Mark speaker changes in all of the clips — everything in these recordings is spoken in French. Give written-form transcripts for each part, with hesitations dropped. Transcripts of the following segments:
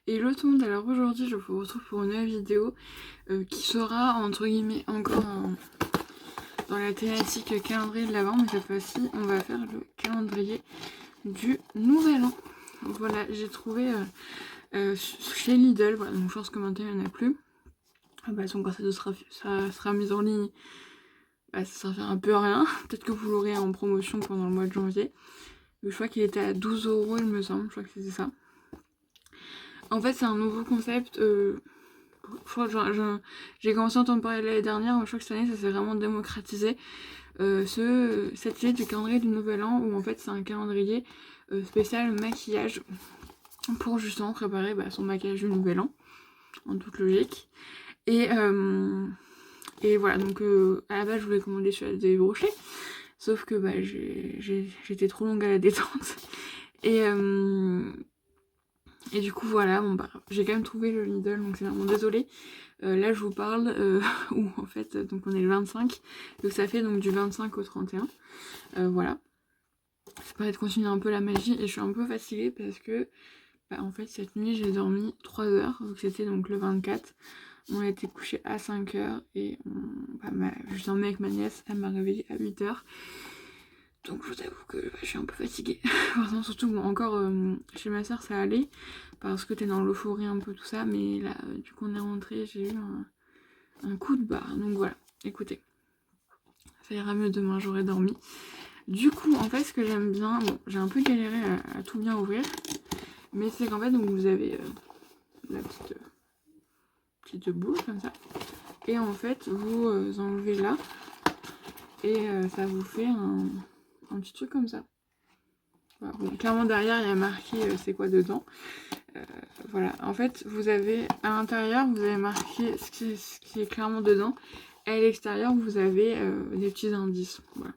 Speaker 1: Hello tout le monde, alors aujourd'hui je vous retrouve pour une nouvelle vidéo qui sera entre guillemets encore dans la thématique calendrier de l'Avent, mais cette fois-ci on va faire le calendrier du Nouvel An. Voilà, j'ai trouvé chez Lidl, voilà, donc je pense que maintenant il n'y en a plus. Donc quand ça sera mis en ligne, ça sera un peu rien. Peut-être que vous l'aurez en promotion pendant le mois de janvier. Je crois qu'il était à 12 € il me semble, je crois que c'était ça. En fait c'est un nouveau concept, je crois que j'ai commencé à entendre parler l'année dernière, mais je crois que cette année ça s'est vraiment démocratisé. Cette idée du calendrier du Nouvel An, où en fait c'est un calendrier spécial maquillage pour justement préparer son maquillage du Nouvel An, en toute logique. Et voilà, donc à la base je voulais commander celui à des brochets, sauf que j'étais trop longue à la détente. Et du coup voilà, j'ai quand même trouvé le Lidl, donc c'est vraiment désolée. Là je vous parle où en fait donc on est le 25, donc ça fait donc du 25 au 31. Voilà. Ça permet de continuer un peu la magie et je suis un peu fatiguée parce que en fait cette nuit j'ai dormi 3 heures, donc c'était donc le 24. On a été couché à 5 heures et je dormais avec ma nièce, elle m'a réveillée à 8 heures. Donc je vous avoue que je suis un peu fatiguée. Surtout encore chez ma soeur ça allait parce que t'es dans l'euphorie un peu tout ça, mais là du coup on est rentré, j'ai eu un coup de barre. Donc voilà, écoutez, ça ira mieux demain, j'aurai dormi. Du coup en fait ce que j'aime bien, j'ai un peu galéré à tout bien ouvrir, mais c'est qu'en fait donc vous avez la petite boule comme ça, et en fait vous enlevez là et ça vous fait un petit truc comme ça. Voilà. Bon, clairement derrière il y a marqué c'est quoi dedans. Voilà, en fait vous avez à l'intérieur vous avez marqué ce qui est clairement dedans, et à l'extérieur vous avez des petits indices. Voilà.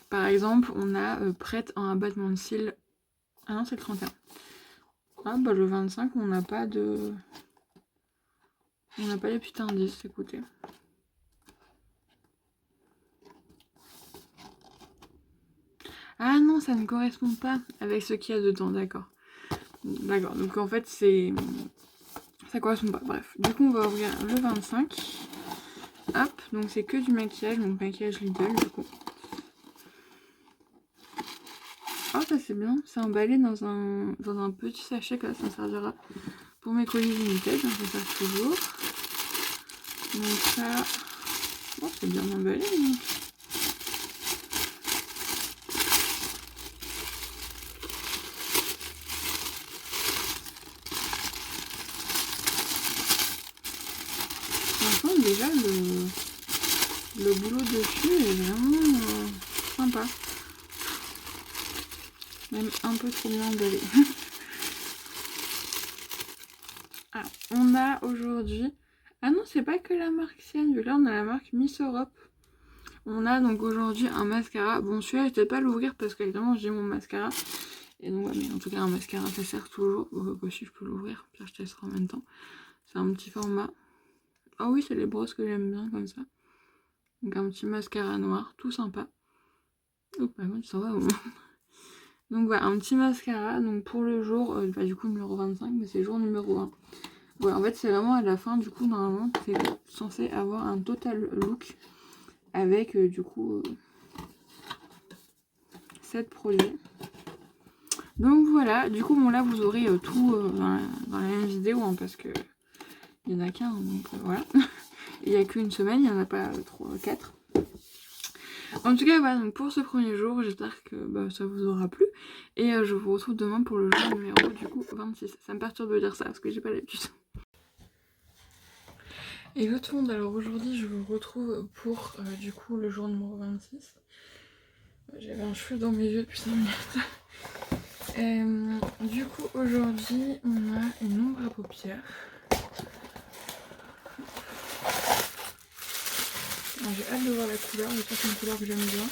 Speaker 1: Par exemple on a prête à un abattement de cils. Ah non, c'est le 31. Ah le 25 on n'a pas de... On n'a pas les petits indices, écoutez. Ah non, ça ne correspond pas avec ce qu'il y a dedans, d'accord. D'accord, donc en fait c'est... Ça correspond pas, bref. Du coup on va ouvrir le 25. Hop, donc c'est que du maquillage, donc maquillage Lidl du coup. Oh ça c'est bien, c'est emballé dans un petit sachet, que ça me servira pour mes colis Vinted, ça sert toujours. Donc ça... Oh c'est bien emballé donc. Franchement déjà le boulot dessus est vraiment sympa. Même un peu trop bien emballé. Alors, on a aujourd'hui... Ah non, c'est pas que la marque Sienne, là on a la marque Miss Europe. On a donc aujourd'hui un mascara. Bon, celui-là, je ne vais pas l'ouvrir parce qu'évidemment j'ai mon mascara. Et donc, ouais, mais en tout cas, un mascara ça sert toujours. Si je peux l'ouvrir, puis je testerai en même temps. C'est un petit format. Ah oui, c'est les brosses que j'aime bien comme ça. Donc, un petit mascara noir, tout sympa. Oh, par contre, ça va au moins. Donc voilà, un petit mascara, donc pour le jour, du coup numéro 25, mais c'est jour numéro 1. Voilà, en fait c'est vraiment à la fin, du coup normalement c'est censé avoir un total look avec du coup 7 produits. Donc voilà, du coup bon là vous aurez tout dans la même vidéo, hein, parce que il n'y en a qu'un, donc voilà. Il n'y a qu'une semaine, il n'y en a pas 3, 4. En tout cas, voilà, donc pour ce premier jour, j'espère que ça vous aura plu. Et je vous retrouve demain pour le jour numéro du coup 26. Ça me perturbe de dire ça parce que j'ai pas l'habitude. Et tout le monde, alors aujourd'hui je vous retrouve pour du coup le jour numéro 26. J'avais un cheveu dans mes yeux depuis 5 minutes. Du coup aujourd'hui on a une ombre à paupières. J'ai hâte de voir la couleur, j'espère que c'est une couleur que j'aime bien.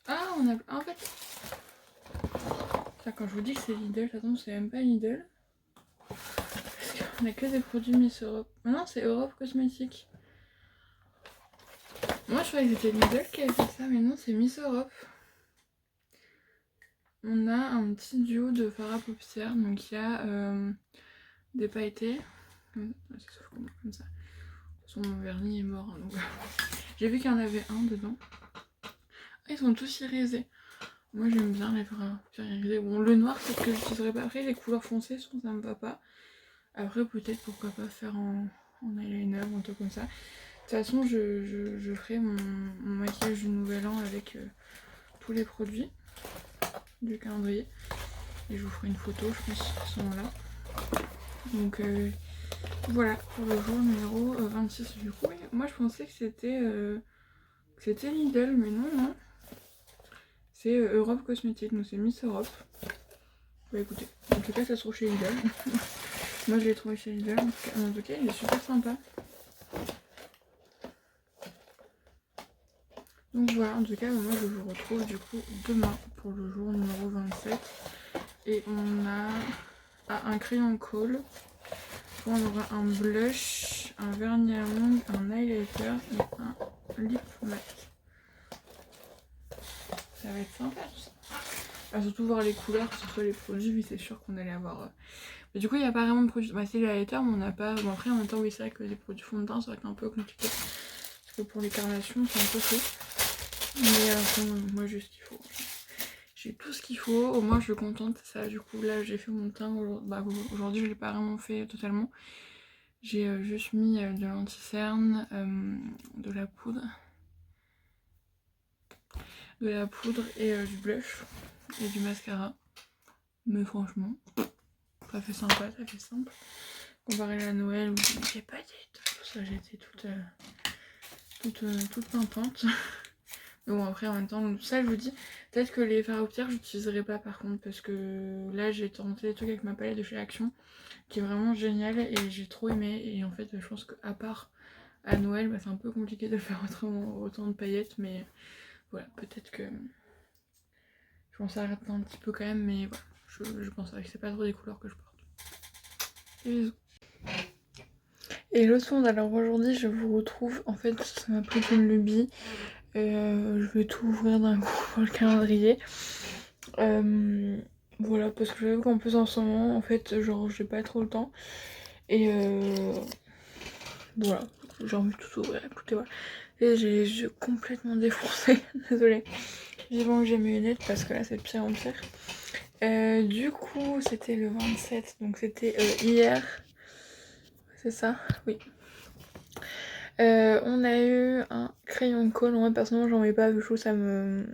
Speaker 1: Ah on a... En fait... Ça, quand je vous dis que c'est Lidl, attention c'est même pas Lidl. Parce qu'on a que des produits Miss Europe. Ah non, c'est Europe Cosmétique. Moi je croyais que c'était Lidl qui avait fait ça, mais non, c'est Miss Europe. on a un petit duo de fard à paupières. Donc il y a des pailletés. Comme ça. De toute façon mon vernis est mort. Hein, donc... J'ai vu qu'il y en avait un dedans. Ah, ils sont tous irisés. Moi j'aime bien les fards à paupières irisés. Bon, le noir c'est ce que j'utiliserai pas. Après les couleurs foncées, ça me va pas. Après peut-être pourquoi pas faire en eyeliner ou un truc comme ça. De toute façon je ferai mon maquillage du nouvel an avec tous les produits du calendrier. Et je vous ferai une photo je pense à ce moment là. Donc voilà pour le jour numéro 26 du coup. Moi je pensais que c'était Lidl mais non. C'est Europe Cosmétique, donc c'est Miss Europe. Bah écoutez, en tout cas ça se trouve chez Lidl. Moi je l'ai trouvé chez Lidl, en tout cas il est super sympa. Donc voilà, en tout cas moi je vous retrouve du coup demain pour le jour numéro 27. Et on a un crayon colle, on aura un blush, un vernis à ongles, un highlighter et un lip matte. Ça va être sympa tout ça. Ah, surtout voir les couleurs, que ce soit les produits, oui c'est sûr qu'on allait avoir... Mais du coup il n'y a pas vraiment de produits, bah c'est les highlighters mais on n'a pas... Bon après en même temps oui c'est vrai que les produits fond de teint ça va être un peu compliqué. Parce que pour les carnations c'est un peu chaud. Mais moi j'ai ce qu'il faut. J'ai tout ce qu'il faut, au moins je suis contente. Ça du coup là j'ai fait mon teint, aujourd'hui je l'ai pas vraiment fait totalement. J'ai juste mis de l'anti-cerne, de la poudre et du blush et du mascara. Mais franchement, ça fait sympa, ça fait simple. Comparé à Noël où j'ai pas dit tout ça, j'étais toute pimpante. Bon après en même temps, ça je vous dis, peut-être que les fards à paupières j'utiliserai pas par contre parce que là j'ai tenté des trucs avec ma palette de chez Action qui est vraiment géniale et j'ai trop aimé et en fait je pense qu'à part à Noël bah, c'est un peu compliqué de faire autant de paillettes mais voilà peut-être que je m'en s'arrêter un petit peu quand même mais voilà je pense que c'est pas trop des couleurs que je porte. Et bisous. Et le son, alors aujourd'hui je vous retrouve, en fait ça m'a pris une lubie. Je vais tout ouvrir d'un coup pour le calendrier. Voilà, parce que j'avoue qu'en plus en ce moment, en fait, genre j'ai pas trop le temps. Et voilà, j'ai envie de tout ouvrir, écoutez, voilà. Et j'ai les yeux complètement défoncés, désolée. Vivement que j'ai mes lunettes parce que là c'est de pire en pire. Du coup, c'était le 27, donc c'était hier. C'est ça? Oui. On a eu un crayon de colle, moi personnellement j'en mets pas vu que ça me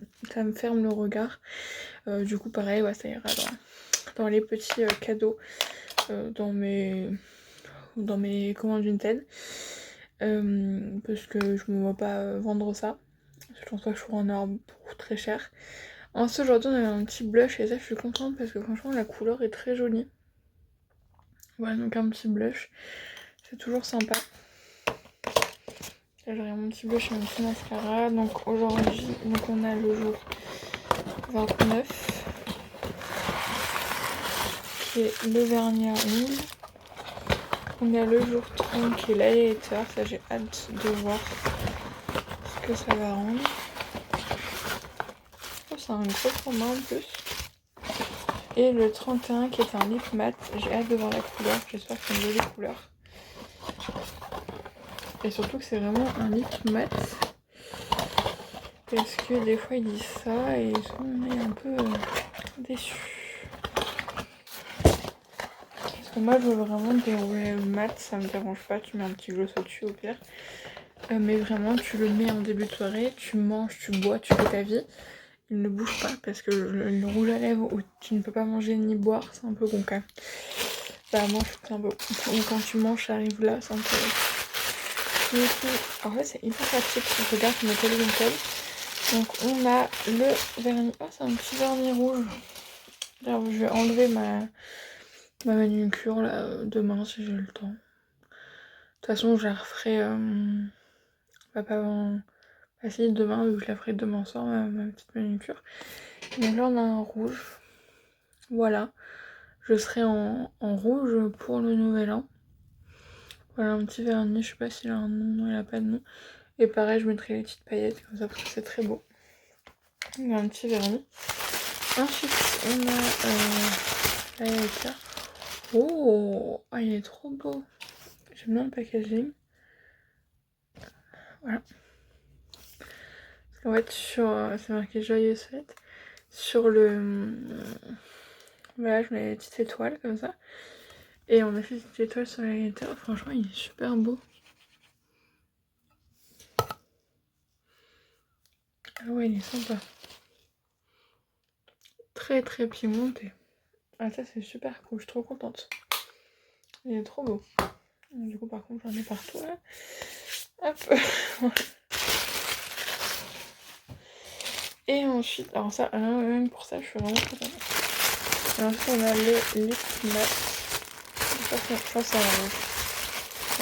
Speaker 1: ferme le regard. Du coup pareil, ouais, ça ira dans les petits cadeaux dans mes commandes Vinted. Parce que je me vois pas vendre ça. Je pense pas que je pourrais en avoir pour très cher. Ensuite aujourd'hui on a un petit blush et ça je suis contente parce que franchement la couleur est très jolie. Voilà donc un petit blush, c'est toujours sympa. Là j'aurai mon petit blush et mon petit mascara. Donc aujourd'hui on a le jour 29 qui est le vernis à ongles. On a le jour 30 qui est l'highlighter. Ça j'ai hâte de voir ce que ça va rendre. Oh, c'est un gros format en plus. Et le 31 qui est un lip matte. J'ai hâte de voir la couleur. J'espère que c'est une jolie couleur. Et surtout que c'est vraiment un lip matte. Parce que des fois ils disent ça et on est un peu déçus. Parce que moi je veux vraiment dérouler le mat, ça me dérange pas, tu mets un petit gloss au-dessus au pire. Mais vraiment tu le mets en début de soirée, tu manges, tu bois, tu fais ta vie. Il ne bouge pas parce que le rouge à lèvres où tu ne peux pas manger ni boire, c'est un peu con quand même. Bah moi je trouve que c'est un peu con. Et quand tu manges ça arrive là, c'est un peu... Du coup, en fait c'est hyper pratique, je regarde sur ma télé Vinted. Donc on a le vernis, oh c'est un petit vernis rouge. Alors, je vais enlever ma manucure là demain si j'ai le temps. De toute façon je la referai pas avant... Bah si demain vu que je la ferai demain soir ma petite manucure. Donc là on a un rouge. Voilà. Je serai en rouge pour le nouvel an. Voilà un petit vernis, je sais pas s'il a un nom, il a pas de nom. Et pareil je mettrai les petites paillettes comme ça parce que c'est très beau. Il y a un petit vernis. Ensuite, on a l'highlighter. Oh, ah, il est trop beau. J'aime bien le packaging. Voilà. En fait, c'est marqué joyeuse fête. Sur le... Voilà, je mets des petites étoiles comme ça. Et on a fait des petites étoiles sur l'highlighter. Franchement, il est super beau. Ah ouais, il est sympa. Très très pigmenté. Ah ça c'est super cool, je suis trop contente. Il est trop beau. Du coup par contre j'en ai partout là. Hop. Et ensuite, alors ça, même pour ça je suis vraiment contente. Et ensuite on a le lip matte. Ça c'est un rouge.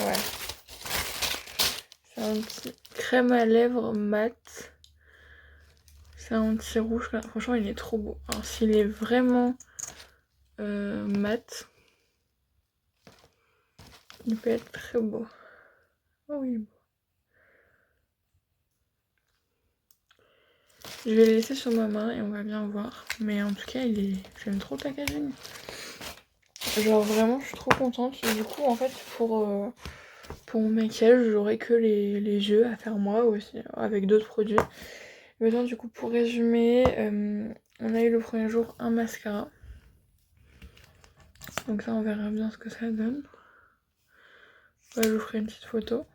Speaker 1: Ouais. C'est un petit crème à lèvres mat. C'est un petit rouge là. Franchement il est trop beau. Alors s'il est vraiment mat, il peut être très beau. Oh oui. Je vais le laisser sur ma main et on va bien voir. Mais en tout cas, j'aime trop le packaging. Genre vraiment, je suis trop contente. Et du coup, en fait, pour mon maquillage, j'aurai que les yeux à faire moi aussi, avec d'autres produits. Maintenant, du coup, pour résumer, on a eu le premier jour un mascara. Donc ça, on verra bien ce que ça donne. Ouais, je vous ferai une petite photo.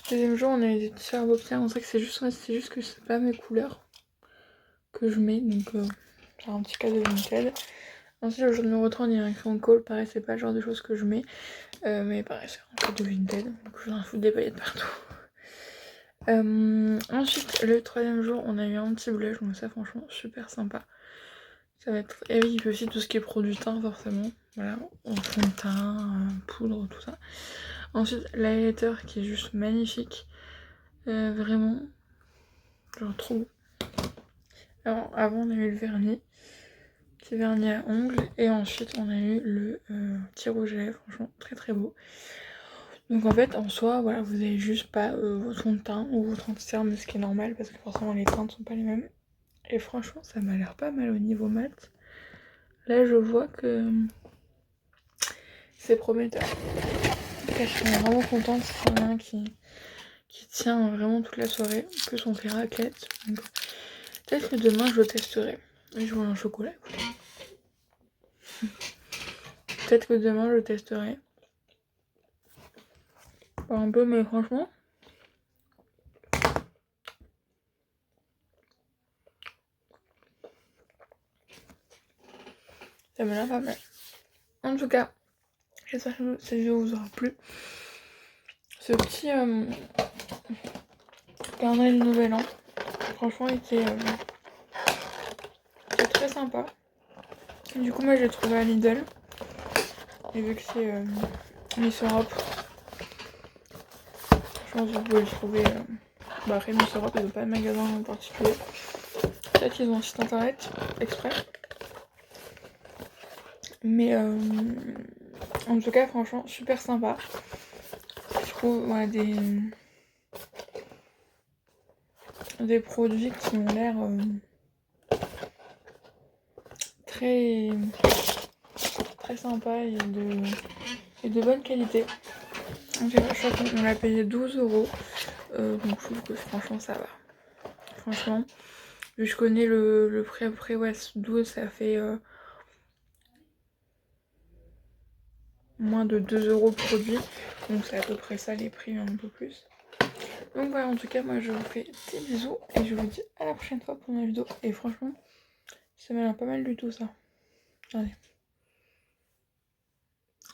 Speaker 1: Deuxième jour, on a eu des petits fards paupières. On sait que c'est juste que c'est pas mes couleurs que je mets. Donc c'est un petit cadeau Vinted. Ensuite, le jour numéro 3, on a un crayon colle. Pareil, c'est pas le genre de choses que je mets. Mais pareil, c'est un cadeau Vinted. Donc je vais en foutre des paillettes partout. Ensuite, le troisième jour, on a eu un petit blush. Donc ça, franchement, super sympa. Ça va être... Et oui, il fait aussi tout ce qui est produit teint, forcément. Voilà, en fond de teint, poudre, tout ça. Ensuite, l'highlighter qui est juste magnifique. Vraiment, genre trop beau. Alors, avant, on a eu le vernis. Petit vernis à ongles. Et ensuite, on a eu le petit rouge à lèvres. Franchement, très très beau. Donc en fait, en soi, voilà, vous avez juste pas votre fond de teint ou votre anti-cerne, ce qui est normal parce que forcément les teintes sont pas les mêmes. Et franchement, ça m'a l'air pas mal au niveau mat. Là, je vois que c'est prometteur. En tout cas, je suis vraiment contente. C'est un qui tient vraiment toute la soirée. En plus, on fait raclette. Donc, peut-être que demain, je le testerai. Et je vois un chocolat. Peut-être que demain, je le testerai. Pas un peu, mais franchement... ça me l'a pas mal. En tout cas, j'espère que cette vidéo vous aura plu. Ce petit carnet de nouvel an, franchement, il était très sympa. Du coup, moi, j'ai trouvé à Lidl. Et vu que c'est Miss Europe, je pense que vous pouvez le trouver. Après, Miss Europe, ils n'ont pas de magasin en particulier. Peut-être qu'ils ont un site internet exprès. Mais en tout cas, franchement, super sympa. Je trouve voilà, des produits qui ont l'air très très sympa et de bonne qualité. Je crois qu'on l'a payé 12 €. Donc je trouve que franchement ça va. Franchement, vu que je connais le prix après, ouais, 12 ça fait moins de 2 € le produit. Donc c'est à peu près ça les prix, un peu plus. Donc voilà, en tout cas, moi je vous fais des bisous et je vous dis à la prochaine fois pour une vidéo. Et franchement, ça m'a l'air pas mal du tout ça. Regardez.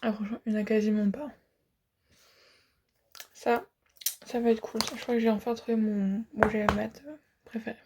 Speaker 1: Ah franchement, il n'y en a quasiment pas. Ça va être cool. Je crois que j'ai enfin trouvé mon rouge à lèvres mat préféré.